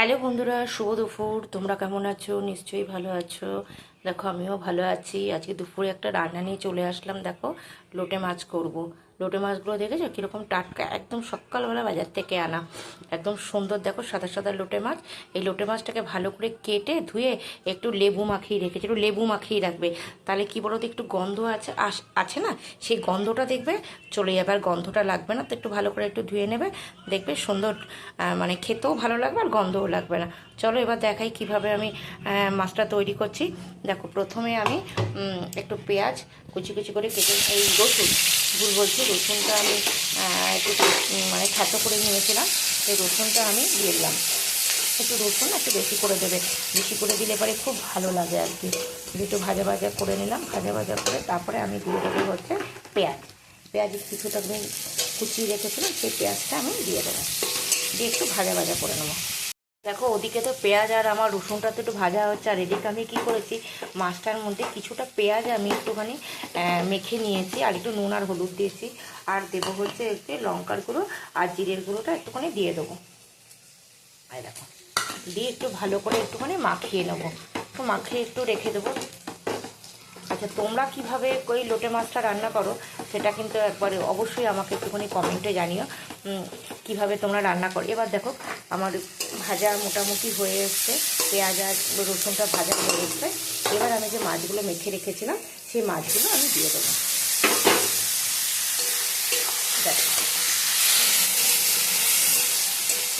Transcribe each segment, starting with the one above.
Hello বন্ধুরা, শুভ দুপুর। তোমরা কেমন আছো? নিশ্চয়ই ভালো আছো। দেখো আমিও ভালো আছি। আজকে দুপুরে একটা রান্না নিয়ে চলে আসলাম। দেখো লোটে মাছ করব। লোটে মাছগুলো দেখেছো কীরকম টাটকা, একদম সকালবেলা বাজার থেকে আনা, একদম সুন্দর। দেখো সাদা সাদা লোটে মাছ। এই লোটে মাছটাকে ভালো করে কেটে ধুয়ে একটু লেবু মাখিয়ে রেখেছি। একটু লেবু মাখিয়ে রাখবে, তাহলে কী বলো তো, একটু গন্ধ আছে না, সেই গন্ধটা দেখবে চলে যাবে, আর গন্ধটা লাগবে না। তো একটু ভালো করে একটু ধুয়ে নেবে, দেখবে সুন্দর, মানে খেতেও ভালো লাগবে আর গন্ধও লাগবে না। চলো এবার দেখাই কিভাবে আমি মাছটা তৈরি করছি। দেখো প্রথমে আমি একটু পেঁয়াজ কুচি কুচি করে কেটে, এই রসুন, ভুল বলছি, রসুনটা আমি একটু মানে ছাতো করে নিয়েছিলাম। সেই রসুনটা আমি দিয়ে দিলাম। একটু রসুন একটু বেশি করে দেবে, বেশি করে দিলে পরে খুব ভালো লাগে আর কি। একটু ভাজা ভাজা করে নিলাম, ভাজা ভাজা করে তারপরে আমি দিয়ে দেবো হচ্ছে পেঁয়াজ। পেঁয়াজ কিছুটা আমি কুচিয়ে রেখেছিলাম, সেই পেঁয়াজটা আমি দিয়ে দেবো, দিয়ে একটু ভাজা ভাজা করে নেবো। দেখো ওদিকে তো পেঁয়াজ আর আমার রসুনটা তো একটু ভাজা হচ্ছে, আর এদিকে আমি কী করেছি, মাছটার মধ্যে কিছুটা পেঁয়াজ আমি একটুখানি মেখে নিয়েছি, আর একটু নুন আর হলুদ দিয়েছি, আর দেবো হচ্ছে একটু লঙ্কার গুঁড়ো আর জিরের গুঁড়োটা একটুখানি দিয়ে দেবো। আর দেখো দিয়ে একটু ভালো করে একটুখানি মাখিয়ে নেবো, তো মাখিয়ে একটু রেখে দেবো। আচ্ছা তোমরা কিভাবে ওই লোটে মাছটা রান্না করো সেটা কিন্তু একবারে অবশ্যই আমাকে একটুখানি কমেন্টে জানিও কিভাবে তোমরা রান্না করো। এবার দেখো আমার ভাজা মোটামুটি হয়ে এসছে, পেঁয়াজ আর রসুনটা ভাজা হয়ে এসছে। এবার আমি যে মাছগুলো মেখে রেখেছিলাম সেই মাছগুলো আমি দিয়ে দেবো। দেখো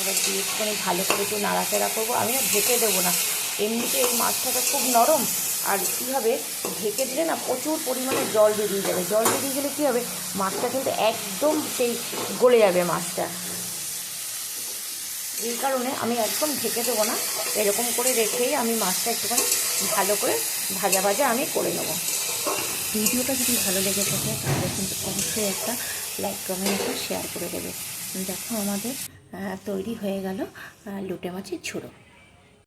এবার দিয়ে একটুখানি ভালো করে একটু নাড়াচাড়া করবো। আমি আর ঢেকে দেবো না, এমনিতে এই মাছটা তো খুব নরম, আর কী হবে, ঢেকে দিলে না প্রচুর পরিমাণে জল বেরিয়ে যাবে। জল বেরিয়ে গেলে কী হবে, মাছটা কিন্তু একদম সেই গলে যাবে মাছটা। এই কারণে আমি একদম ঢেকে দেবো না, এরকম করে রেখেই আমি মাছটা একটুখানি ভালো করে ভাজা ভাজা আমি করে নেবো। ভিডিওটা যদি ভালো লেগে থাকে তাহলে কিন্তু অবশ্যই একটা লাইক কমেন্ট একটা শেয়ার করে দেবে। দেখো আমাদের তৈরি হয়ে গেল লোটে মাছের ঝুড়ো।